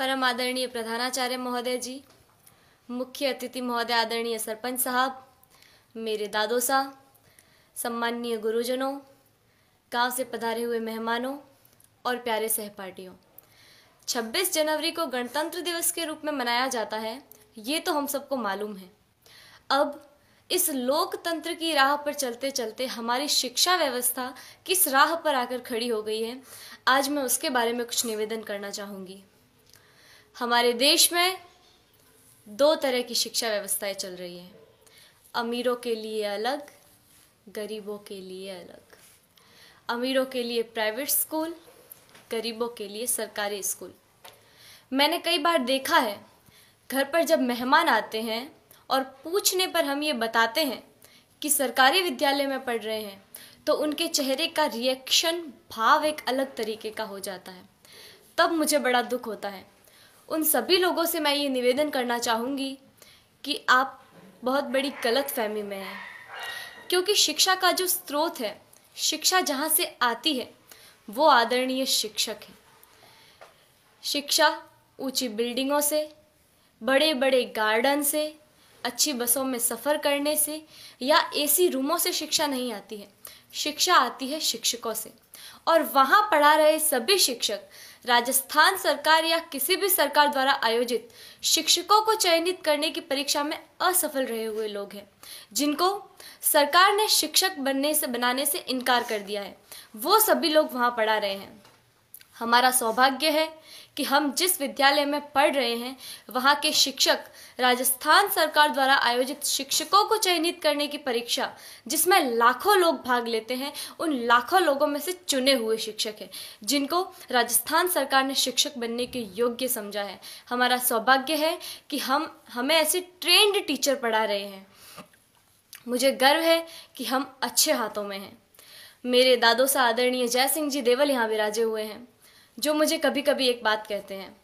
परम आदरणीय प्रधानाचार्य महोदय जी, मुख्य अतिथि महोदय आदरणीय सरपंच साहब, मेरे दादो साहब, सम्माननीय गुरुजनों, गांव से पधारे हुए मेहमानों और प्यारे सहपाठियों। 26 जनवरी को गणतंत्र दिवस के रूप में मनाया जाता है, ये तो हम सबको मालूम है। अब इस लोकतंत्र की राह पर चलते चलते हमारी शिक्षा व्यवस्था किस राह पर आकर खड़ी हो गई है, आज मैं उसके बारे में कुछ निवेदन करना चाहूँगी। हमारे देश में दो तरह की शिक्षा व्यवस्थाएं चल रही हैं, अमीरों के लिए अलग, गरीबों के लिए अलग। अमीरों के लिए प्राइवेट स्कूल, गरीबों के लिए सरकारी स्कूल। मैंने कई बार देखा है, घर पर जब मेहमान आते हैं और पूछने पर हम ये बताते हैं कि सरकारी विद्यालय में पढ़ रहे हैं, तो उनके चेहरे का रिएक्शन, भाव एक अलग तरीके का हो जाता है। तब मुझे बड़ा दुख होता है। उन सभी लोगों से मैं ये निवेदन करना चाहूँगी कि आप बहुत बड़ी गलतफहमी में हैं, क्योंकि शिक्षा का जो स्रोत है, शिक्षा जहाँ से आती है, वो आदरणीय शिक्षक है। शिक्षा ऊंची बिल्डिंगों से, बड़े बड़े गार्डन से, अच्छी बसों में सफ़र करने से या एसी रूमों से शिक्षा नहीं आती है। शिक्षा आती है शिक्षकों से, और वहाँ पढ़ा रहे सभी शिक्षक राजस्थान सरकार या किसी भी सरकार द्वारा आयोजित शिक्षकों को चयनित करने की परीक्षा में असफल रहे हुए लोग हैं, जिनको सरकार ने शिक्षक बनाने से इनकार कर दिया है। वो सभी लोग वहाँ पढ़ा रहे हैं। हमारा सौभाग्य है कि हम जिस विद्यालय में पढ़ रहे हैं, वहाँ के शिक्षक राजस्थान सरकार द्वारा आयोजित शिक्षकों को चयनित करने की परीक्षा, जिसमें लाखों लोग भाग लेते हैं, उन लाखों लोगों में से चुने हुए शिक्षक हैं, जिनको राजस्थान सरकार ने शिक्षक बनने के योग्य समझा है। हमारा सौभाग्य है कि हमें ऐसे ट्रेंड टीचर पढ़ा रहे हैं। मुझे गर्व है कि हम अच्छे हाथों में हैं। मेरे दादो सा आदरणीय जय सिंह जी देवल यहाँ विराजे हुए हैं, जो मुझे कभी कभी एक बात कहते हैं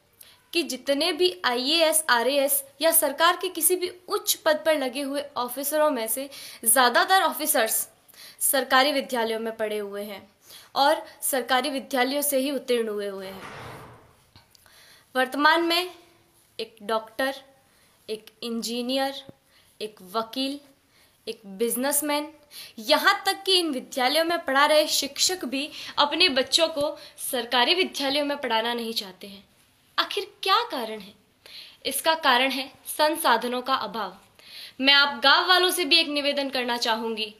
कि जितने भी IAS, RAS या सरकार के किसी भी उच्च पद पर लगे हुए ऑफिसरों में से ज़्यादातर ऑफिसर्स सरकारी विद्यालयों में पढ़े हुए हैं और सरकारी विद्यालयों से ही उत्तीर्ण हुए हैं। वर्तमान में एक डॉक्टर, एक इंजीनियर, एक वकील, एक बिजनेसमैन, यहाँ तक कि इन विद्यालयों में पढ़ा रहे शिक्षक भी अपने बच्चों को सरकारी विद्यालयों में पढ़ाना नहीं चाहते हैं। आखिर क्या कारण है? इसका कारण है संसाधनों का अभाव। मैं आप गांव वालों से भी एक निवेदन करना चाहूँगी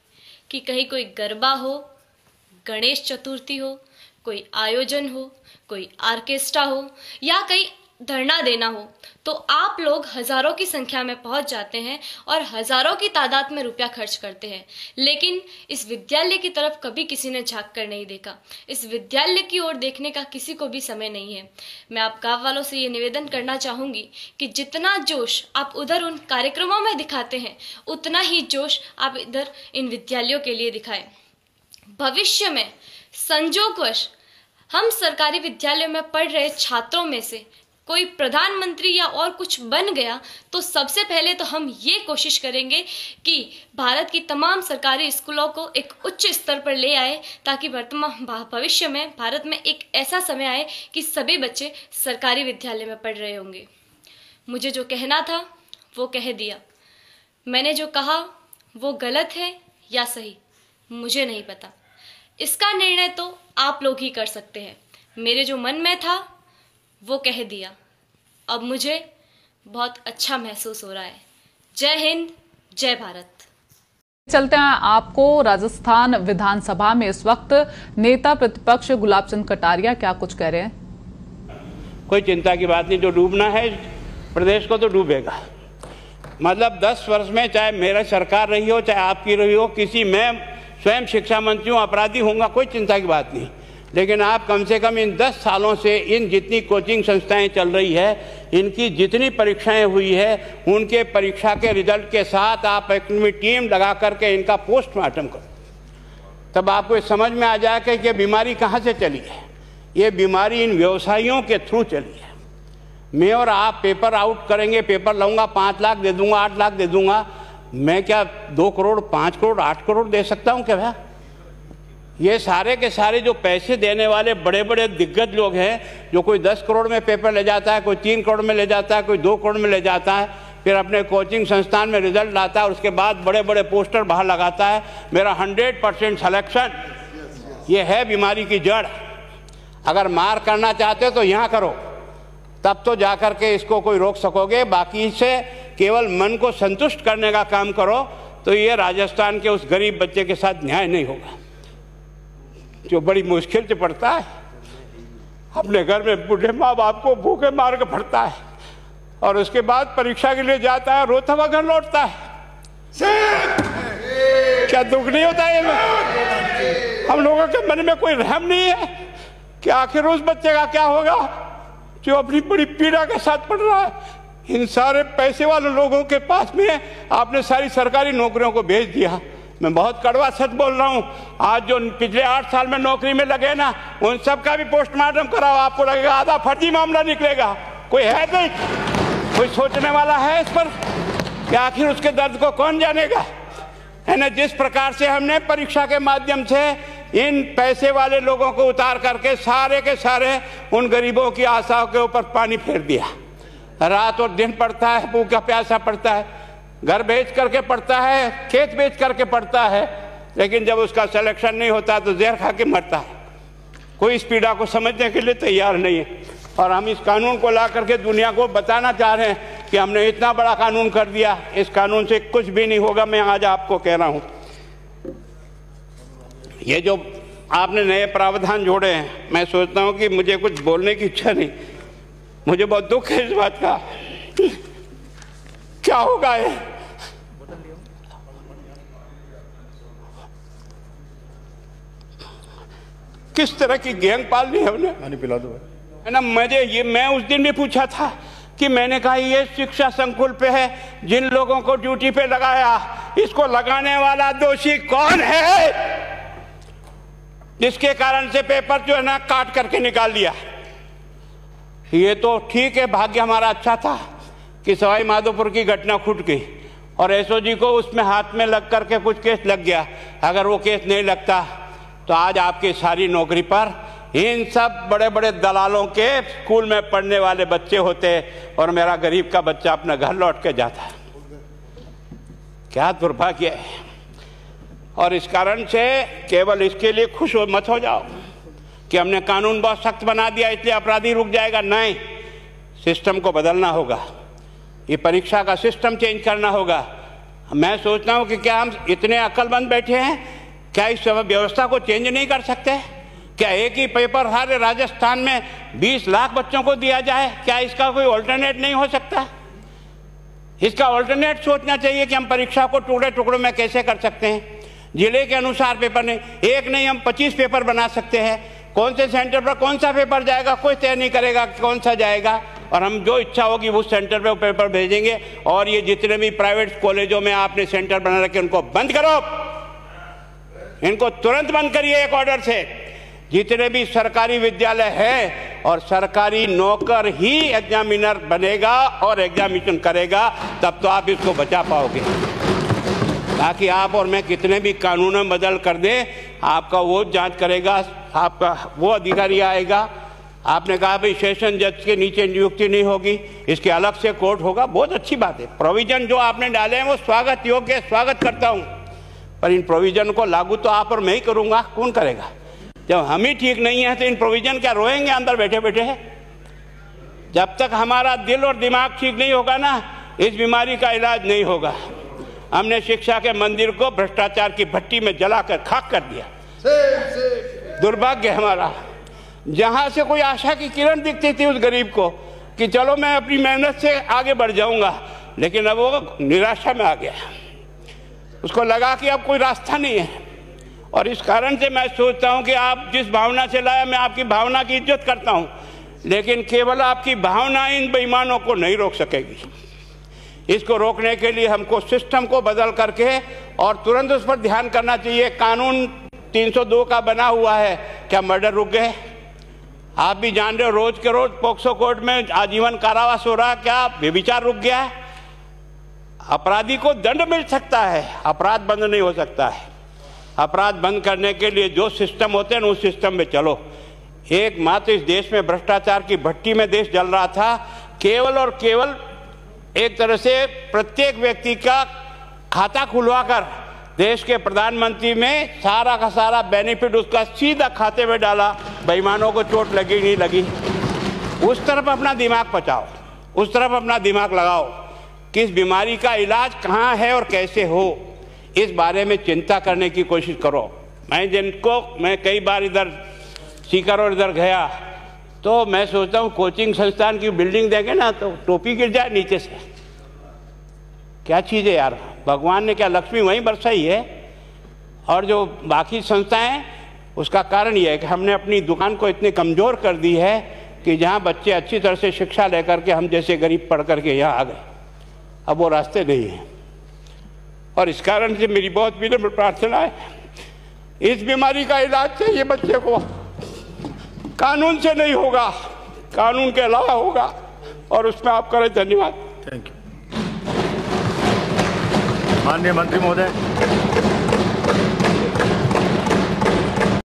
कि कहीं कोई गरबा हो, गणेश चतुर्थी हो, कोई आयोजन हो, कोई ऑर्केस्ट्रा हो या कहीं धरना देना हो, तो आप लोग हजारों की संख्या में पहुंच जाते हैं और हजारों की तादाद में रुपया खर्च करते हैं, लेकिन इस विद्यालय की तरफ कभी किसी ने झांक कर नहीं देखा। इस विद्यालय की ओर देखने का किसी को भी समय नहीं है। मैं आप गांव वालों से ये निवेदन करना चाहूँगी कि जितना जोश आप उधर उन कार्यक्रमों में दिखाते हैं, उतना ही जोश आप इधर इन विद्यालयों के लिए दिखाएं। भविष्य में संजोगवश हम सरकारी विद्यालयों में पढ़ रहे छात्रों में से कोई प्रधानमंत्री या और कुछ बन गया, तो सबसे पहले तो हम ये कोशिश करेंगे कि भारत की तमाम सरकारी स्कूलों को एक उच्च स्तर पर ले आए, ताकि भविष्य में भारत में एक ऐसा समय आए कि सभी बच्चे सरकारी विद्यालय में पढ़ रहे होंगे। मुझे जो कहना था वो कह दिया। मैंने जो कहा वो गलत है या सही, मुझे नहीं पता। इसका निर्णय तो आप लोग ही कर सकते हैं। मेरे जो मन में था वो कह दिया। अब मुझे बहुत अच्छा महसूस हो रहा है। जय हिंद, जय भारत। चलते हैं आपको राजस्थान विधानसभा में इस वक्त नेता प्रतिपक्ष गुलाब चंद कटारिया क्या कुछ कह रहे हैं। कोई चिंता की बात नहीं, जो डूबना है प्रदेश को तो डूबेगा। मतलब 10 वर्ष में चाहे मेरा सरकार रही हो, चाहे आपकी रही हो, किसी में स्वयं शिक्षा मंत्री हूँ, अपराधी होऊंगा, कोई चिंता की बात नहीं। लेकिन आप कम से कम इन 10 सालों से इन जितनी कोचिंग संस्थाएं चल रही है, इनकी जितनी परीक्षाएं हुई है, उनके परीक्षा के रिजल्ट के साथ आप अपनी टीम लगा करके इनका पोस्टमार्टम करो, तब आपको समझ में आ जाएगा कि ये बीमारी कहाँ से चली है। ये बीमारी इन व्यवसायियों के थ्रू चली है। मैं और आप पेपर आउट करेंगे, पेपर लाऊंगा, 5 लाख दे दूंगा, 8 लाख दे दूंगा। मैं क्या 2 करोड़, 5 करोड़, 8 करोड़ दे सकता हूँ क्या भैया? ये सारे के सारे जो पैसे देने वाले बड़े बड़े दिग्गज लोग हैं, जो कोई 10 करोड़ में पेपर ले जाता है, कोई 3 करोड़ में ले जाता है, कोई 2 करोड़ में ले जाता है, फिर अपने कोचिंग संस्थान में रिजल्ट लाता है और उसके बाद बड़े बड़े पोस्टर बाहर लगाता है, मेरा 100% सिलेक्शन। ये है बीमारी की जड़। अगर मार करना चाहते हो तो यहाँ करो, तब तो जाकर के इसको कोई रोक सकोगे। बाकी से केवल मन को संतुष्ट करने का काम करो तो ये राजस्थान के उस गरीब बच्चे के साथ न्याय नहीं होगा, जो बड़ी मुश्किल से पढ़ता है, अपने घर में बूढ़े माँ बाप को भूखे मार के पढ़ता है और उसके बाद परीक्षा के लिए जाता है, रोता हुआ घर लौटता है। क्या दुख नहीं होता है? हम लोगों के मन में कोई रहम नहीं है कि आखिर उस बच्चे का क्या होगा जो अपनी बड़ी पीड़ा के साथ पढ़ रहा है। इन सारे पैसे वाले लोगों के पास में आपने सारी सरकारी नौकरियों को भेज दिया। मैं बहुत कड़वा सच बोल रहा हूं। आज जो पिछले 8 साल में नौकरी में लगे ना, उन सब का भी पोस्टमार्टम कराओ, आपको लगेगा आधा फर्जी मामला निकलेगा। कोई है नहीं, कोई सोचने वाला है इस पर कि आखिर उसके दर्द को कौन जानेगा? है ना। जिस प्रकार से हमने परीक्षा के माध्यम से इन पैसे वाले लोगों को उतार करके सारे के सारे उन गरीबों की आशाओं के ऊपर पानी फेर दिया। रात और दिन पढ़ता है, भूखा प्यासा पढ़ता है, घर बेच करके पढ़ता है, खेत बेच करके पढ़ता है, लेकिन जब उसका सिलेक्शन नहीं होता तो जहर खा के मरता है। कोई इस पीड़ा को समझने के लिए तैयार नहीं है। और हम इस कानून को ला करके दुनिया को बताना चाह रहे हैं कि हमने इतना बड़ा कानून कर दिया, इस कानून से कुछ भी नहीं होगा। मैं आज आपको कह रहा हूं, ये जो आपने नए प्रावधान जोड़े हैं, मैं सोचता हूं कि मुझे कुछ बोलने की इच्छा नहीं, मुझे बहुत दुख है इस बात का। क्या होगा ये? किस तरह की गैंग पालनी है हमने? पानी पिला दो है ना। मैं उस दिन भी पूछा था कि मैंने कहा ये शिक्षा संकुल पे है, जिन लोगों को ड्यूटी पे लगाया, इसको लगाने वाला दोषी कौन है, जिसके कारण से पेपर जो है ना काट करके निकाल दिया। ये तो ठीक है, भाग्य हमारा अच्छा था कि सवाई माधोपुर की घटना छूट गई और एसओजी को उसमें हाथ में लग करके कुछ केस लग गया। अगर वो केस नहीं लगता तो आज आपकी सारी नौकरी पर इन सब बड़े बड़े दलालों के स्कूल में पढ़ने वाले बच्चे होते और मेरा गरीब का बच्चा अपना घर लौट के जाता। क्या दुर्भाग्य है। और इस कारण से केवल इसके लिए खुश मत हो जाओ कि हमने कानून बहुत सख्त बना दिया इसलिए अपराधी रुक जाएगा। नहीं, सिस्टम को बदलना होगा, ये परीक्षा का सिस्टम चेंज करना होगा। मैं सोचता हूँ कि क्या हम इतने अक्लमंद बैठे हैं, क्या इस व्यवस्था को चेंज नहीं कर सकते? क्या एक ही पेपर सारे राजस्थान में 20 लाख बच्चों को दिया जाए? क्या इसका कोई ऑल्टरनेट नहीं हो सकता? इसका ऑल्टरनेट सोचना चाहिए कि हम परीक्षा को टुकड़े टुकड़ों में कैसे कर सकते हैं। जिले के अनुसार पेपर नहीं, एक नहीं हम 25 पेपर बना सकते हैं। कौन से सेंटर पर कौन सा पेपर जाएगा कोई तय नहीं करेगा कौन सा जाएगा, और हम जो इच्छा होगी उस सेंटर पे वो पेपर भेजेंगे। और ये जितने भी प्राइवेट कॉलेजों में आपने सेंटर बना रखे उनको बंद करो, इनको तुरंत बंद करिए एक ऑर्डर से। जितने भी सरकारी विद्यालय है और सरकारी नौकर ही एग्जामिनर बनेगा और एग्जामिनेशन करेगा, तब तो आप इसको बचा पाओगे। ताकि आप और मैं कितने भी कानून बदल कर दें, आपका वो जांच करेगा, आपका वो अधिकारी आएगा। आपने कहा भाई सेशन जज के नीचे नियुक्ति नहीं होगी, इसके अलग से कोर्ट होगा, बहुत अच्छी बात है। प्रोविजन जो आपने डाले हैं वो स्वागत योग्य, स्वागत करता हूं, पर इन प्रोविजन को लागू तो आप और मैं ही करूंगा, कौन करेगा? जब हम ही ठीक नहीं है तो इन प्रोविजन क्या रोएंगे अंदर बैठे बैठे? जब तक हमारा दिल और दिमाग ठीक नहीं होगा ना, इस बीमारी का इलाज नहीं होगा। हमने शिक्षा के मंदिर को भ्रष्टाचार की भट्टी में जलाकर खाक कर दिया। दुर्भाग्य हमारा। जहां से कोई आशा की किरण दिखती थी उस गरीब को कि चलो मैं अपनी मेहनत से आगे बढ़ जाऊंगा, लेकिन अब वो निराशा में आ गया। उसको लगा कि अब कोई रास्ता नहीं है। और इस कारण से मैं सोचता हूं कि आप जिस भावना से लाया, मैं आपकी भावना की इज्जत करता हूं, लेकिन केवल आपकी भावना इन बेईमानों को नहीं रोक सकेगी। इसको रोकने के लिए हमको सिस्टम को बदल करके और तुरंत उस पर ध्यान करना चाहिए। कानून 302 का बना हुआ है, क्या मर्डर रुक गए? आप भी जान रहे हो रोज के रोज पोक्सो कोर्ट में आजीवन कारावास हो रहा, क्या व्यभिचार रुक गया है? अपराधी को दंड मिल सकता है, अपराध बंद नहीं हो सकता है। अपराध बंद करने के लिए जो सिस्टम होते हैं उस सिस्टम में चलो। एकमात्र इस देश में भ्रष्टाचार की भट्टी में देश जल रहा था, केवल और केवल एक तरह से प्रत्येक व्यक्ति का खाता खुलवाकर देश के प्रधानमंत्री में सारा का सारा बेनिफिट उसका सीधा खाते में डाला। बेईमानों को चोट लगी नहीं लगी, उस तरफ अपना दिमाग बचाओ, उस तरफ अपना दिमाग लगाओ। किस बीमारी का इलाज कहाँ है और कैसे हो, इस बारे में चिंता करने की कोशिश करो। मैं कई बार इधर सीकर और इधर गया तो मैं सोचता हूँ कोचिंग संस्थान की बिल्डिंग देंगे ना तो टोपी गिर जाए नीचे से। क्या चीज़ है यार, भगवान ने क्या लक्ष्मी वहीं बरसाई है। और जो बाकी संस्थाएं, उसका कारण यह है कि हमने अपनी दुकान को इतनी कमज़ोर कर दी है कि जहाँ बच्चे अच्छी तरह से शिक्षा लेकर के हम जैसे गरीब पढ़ करके यहाँ आ गए, अब वो रास्ते नहीं हैं। और इस कारण से मेरी बहुत विनम्र प्रार्थना है, इस बीमारी का इलाज चाहिए बच्चे को, कानून से नहीं होगा, कानून के अलावा होगा, और उसमें आप करें। धन्यवाद। Thank you. माननीय मंत्री महोदय।